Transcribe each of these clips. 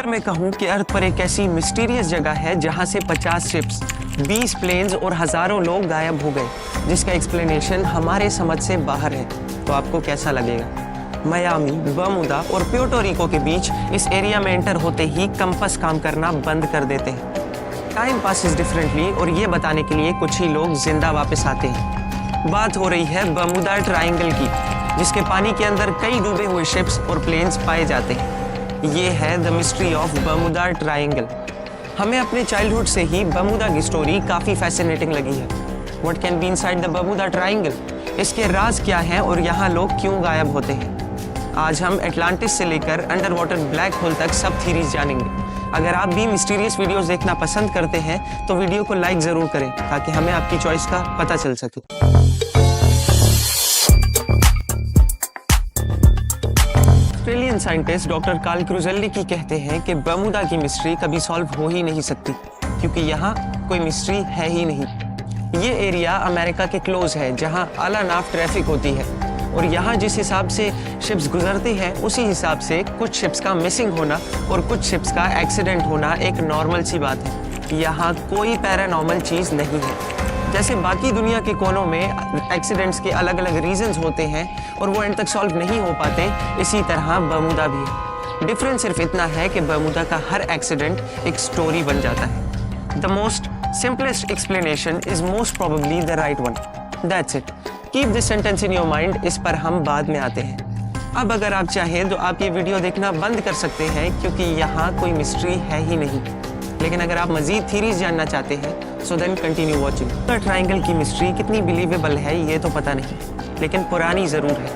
अगर मैं कहूँ कि अर्थ पर एक ऐसी मिस्टीरियस जगह है जहाँ से 50 शिप्स, 20 प्लेन्स और हजारों लोग गायब हो गए, जिसका एक्सप्लेनेशन हमारे समझ से बाहर है, तो आपको कैसा लगेगा? मियामी, बर्मुदा और प्यूर्टो रिको के बीच इस एरिया में एंटर होते ही कंपास काम करना बंद कर देते हैं। टाइम पासिस डिफरेंटली और ये बताने के लिए कुछ ही लोग जिंदा वापस आते हैं। बात हो रही है बर्मुदा ट्रायंगल की, जिसके पानी के अंदर कई डूबे हुए शिप्स और प्लेन्स पाए जाते हैं। ये है द मिस्ट्री ऑफ बर्मुदा ट्रायंगल। हमें अपने चाइल्डहुड से ही बर्मुदा की स्टोरी काफी फैसिनेटिंग लगी है। What can be inside the Bermuda Triangle? इसके राज क्या हैं और यहाँ लोग क्यों गायब होते हैं? आज हम एटलांटिस से लेकर अंडर वाटर ब्लैक होल तक सब थीरीज जानेंगे। अगर आप भी मिस्टीरियस वीडियोस देखना पसंद करते हैं तो वीडियो को लाइक जरूर करें ताकि हमें आपकी चॉइस का पता चल सके। ऑस्ट्रेलियन साइंटिस्ट डॉक्टर कार्ल क्रुजेल्लिकी कहते हैं कि बर्मुदा की मिस्ट्री कभी सॉल्व हो ही नहीं सकती, क्योंकि यहाँ कोई मिस्ट्री है ही नहीं। ये एरिया अमेरिका के क्लोज है, जहाँ आला नाफ ट्रैफिक होती है, और यहाँ जिस हिसाब से शिप्स गुजरती हैं उसी हिसाब से कुछ शिप्स का मिसिंग होना और कुछ शिप्स का एक्सीडेंट होना एक नॉर्मल सी बात है। यहाँ कोई पैरानॉर्मल चीज़ नहीं है। जैसे बाकी दुनिया के कोनों में एक्सीडेंट्स के अलग अलग रीजंस होते हैं और वो एंड तक सॉल्व नहीं हो पाते, इसी तरह बर्मुदा भी है। डिफरेंस सिर्फ इतना है कि बर्मुदा का हर एक्सीडेंट एक स्टोरी बन जाता है। The most simplest explanation is most probably the right one. That's it. Keep this sentence in your mind. इस पर हम बाद में आते हैं। अब अगर आप चाहें तो आप ये वीडियो देखना बंद कर सकते हैं, क्योंकि यहाँ कोई मिस्ट्री है ही नहीं। लेकिन अगर आप मजीद थीरीज जानना चाहते हैं so then continue watching. Triangle की मिस्ट्री कितनी बिलीवेबल है ये तो पता नहीं, लेकिन पुरानी ज़रूर है,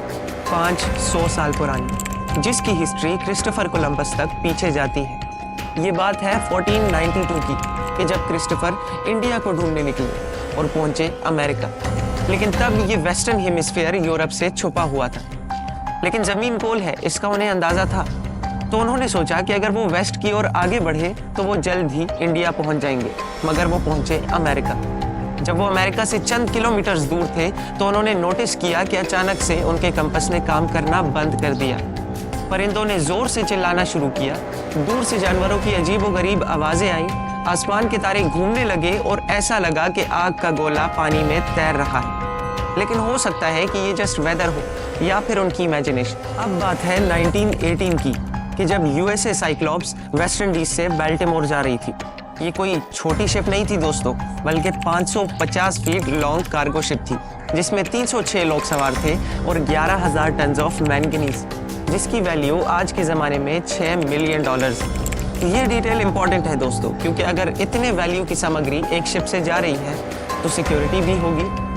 500 साल पुरानी, जिसकी हिस्ट्री क्रिस्टोफर कोलंबस तक पीछे जाती है। ये बात है 1492 की, कि जब क्रिस्टोफर इंडिया को ढूंढने निकले और पहुंचे अमेरिका। लेकिन तब ये वेस्टर्न हेमिस्फीयर यूरोप से छुपा हुआ था, लेकिन ज़मीन गोल है इसका उन्हें अंदाज़ा था। तो उन्होंने सोचा कि अगर वो वेस्ट की ओर आगे बढ़े तो वो जल्द ही इंडिया पहुंच जाएंगे, मगर वो पहुंचे अमेरिका। जब वो अमेरिका से चंद किलोमीटर्स दूर थे तो उन्होंने नोटिस किया कि अचानक से उनके कंपास ने काम करना बंद कर दिया। परिंदों ने जोर से चिल्लाना शुरू किया, दूर से जानवरों की अजीबोगरीब आवाज़ें आईं, आसमान के तारे घूमने लगे और ऐसा लगा कि आग का गोला पानी में तैर रहा है। लेकिन हो सकता है कि ये जस्ट वेदर हो या फिर उनकी इमेजिनेशन। अब बात है 1918 की, कि जब यूएसए साइक्लॉप्स वेस्ट इंडीज से बेल्टिमोर जा रही थी। ये कोई छोटी शिप नहीं थी दोस्तों, बल्कि 550 फीट लॉन्ग कार्गो शिप थी, जिसमें 306 लोग सवार थे और 11,000 टन ऑफ मैंगनीज, जिसकी वैल्यू आज के ज़माने में $6 मिलियन। ये डिटेल इंपॉर्टेंट है दोस्तों, क्योंकि अगर इतने वैल्यू की सामग्री एक शिप से जा रही है तो सिक्योरिटी भी होगी।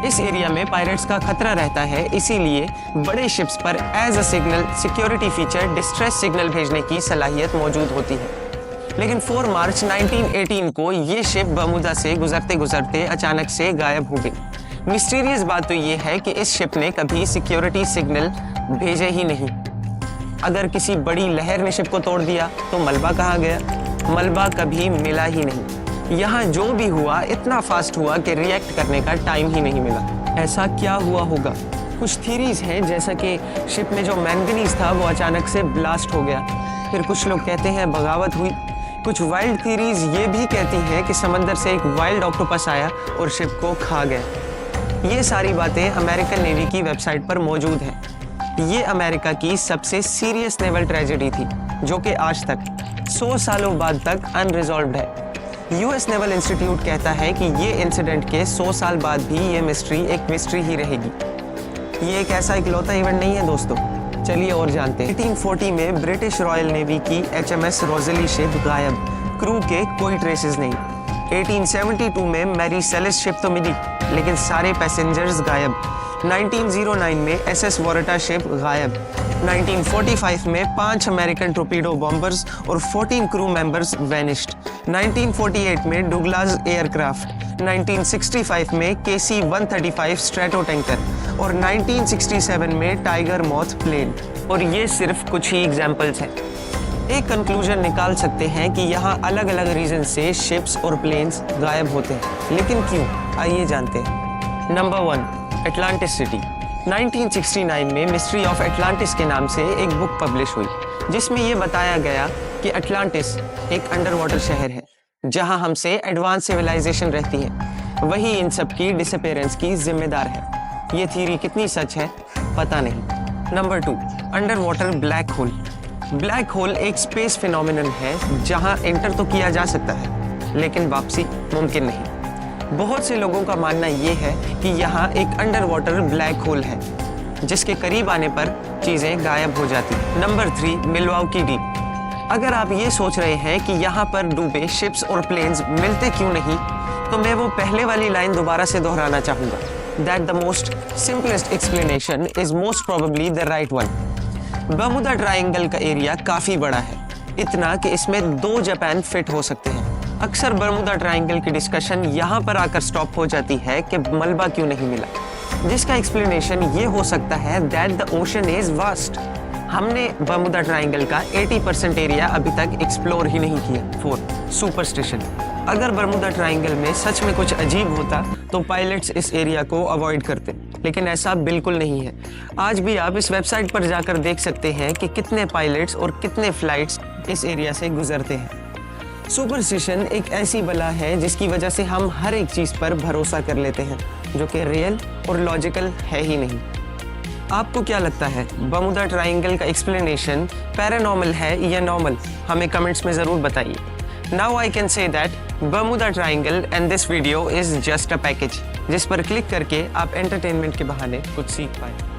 इस एरिया में पायरेट्स का खतरा रहता है, इसीलिए बड़े शिप्स पर as a signal security feature distress signal भेजने की सलाहियत मौजूद होती है। लेकिन 4 मार्च 1918 को ये शिप बर्मुदा से गुजरते गुजरते अचानक से गायब हो गई। मिस्टीरियस बात तो ये है कि इस शिप ने कभी सिक्योरिटी सिग्नल भेजे ही नहीं। अगर किसी बड़ी लहर ने शिप को तोड़ दिया तो मलबा कहाँ गया? मलबा कभी मिला ही नहीं। यहाँ जो भी हुआ इतना फास्ट हुआ कि रिएक्ट करने का टाइम ही नहीं मिला। ऐसा क्या हुआ होगा? कुछ थीरीज हैं, जैसा कि शिप में जो मैंगनीज था वो अचानक से ब्लास्ट हो गया। फिर कुछ लोग कहते हैं बगावत हुई। कुछ वाइल्ड थीरीज ये भी कहती हैं कि समंदर से एक वाइल्ड ऑक्टोपस आया और शिप को खा गया। ये सारी बातें अमेरिकन नेवी की वेबसाइट पर मौजूद हैं। ये अमेरिका की सबसे सीरियस नेवल ट्रेजेडी थी, जो कि आज तक 100 सालों बाद तक अनरिजॉल्व्ड है। यूएस नेवल इंस्टीट्यूट कहता है कि ये इंसिडेंट के 100 साल बाद भी ये मिस्ट्री एक मिस्ट्री ही रहेगी। ये एक ऐसा इकलौता इवेंट नहीं है दोस्तों, चलिए और जानते हैं। 1840 में ब्रिटिश रॉयल नेवी की HMS रोजेली शिप गायब, क्रू के कोई ट्रेसेस नहीं। 1872 में मैरी सेलेस शिप तो मिली, लेकिन सारे पैसेंजर्स गायब। 1909 में SS वोरटा शिप गायब। 1945 में 5 अमेरिकन टोर्पीडो बॉम्बर्स और 14 क्रू मेंबर्स वैनिश्ड। 1948 में डुगलास एयरक्राफ्ट, 1965 में KC-135 स्ट्रेटो टैंकर और 1967 में टाइगर मॉथ प्लेन। और ये सिर्फ कुछ ही एग्जाम्पल्स हैं। एक कंक्लूजन निकाल सकते हैं कि यहाँ अलग अलग रीजन से शिप्स और प्लेन्स गायब होते हैं, लेकिन क्यों? आइए जानते हैं। Number 1, Atlantis city. 1969 में मिस्ट्री ऑफ एटलांटिस के नाम से एक बुक पब्लिश हुई, जिसमें ये बताया गया कि अटलांटिस एक अंडर वाटर शहर है जहां हमसे एडवांस सिविलाइजेशन रहती है, वही इन सब की डिसअपीयरेंस की जिम्मेदार है। ये थ्योरी कितनी सच है पता नहीं। Number 2, under water black hole. Black hole एक स्पेस फिनोमिनन है जहां एंटर तो किया जा सकता है लेकिन वापसी मुमकिन नहीं। बहुत से लोगों का मानना यह है कि यहाँ एक अंडर वाटर ब्लैक होल है जिसके करीब आने पर चीजें गायब हो जाती हैं। Number 3, Milwaukee deep. अगर आप ये सोच रहे हैं कि यहाँ पर डूबे शिप्स और प्लेन्स मिलते क्यों नहीं, तो मैं वो पहले वाली लाइन दोबारा से दोहराना चाहूंगा, that the most simplest explanation is most probably the right one. Bermuda Triangle का एरिया काफी बड़ा है, इतना कि इसमें 2 जापान फिट हो सकते हैं। अक्सर बर्मुदा ट्रायंगल की डिस्कशन यहाँ पर आकर स्टॉप हो जाती है कि मलबा क्यों नहीं मिला, जिसका एक्सप्लेनेशन ये हो सकता है that the ocean is vast. हमने बर्मुदा ट्रायंगल का 80% एरिया अभी तक एक्सप्लोर ही नहीं किया। 4, सुपरस्टिशन। अगर बर्मुदा ट्रायंगल में सच में कुछ अजीब होता तो पायलट्स इस एरिया को अवॉइड करते, लेकिन ऐसा बिल्कुल नहीं है। आज भी आप इस वेबसाइट पर जाकर देख सकते हैं कि कितने पायलट्स और कितने फ्लाइट्स इस एरिया से गुजरते हैं। सुपरस्टिशन एक ऐसी बला है जिसकी वजह से हम हर एक चीज पर भरोसा कर लेते हैं जो कि रियल और लॉजिकल है ही नहीं। आपको क्या लगता है, बर्मुदा ट्रायंगल का एक्सप्लेनेशन पैरानॉर्मल है या नॉर्मल? हमें कमेंट्स में जरूर बताइए। Now I can say that Bermuda Triangle and this video is just a package, जिस पर क्लिक करके आप एंटरटेनमेंट के बहाने कुछ सीख पाए।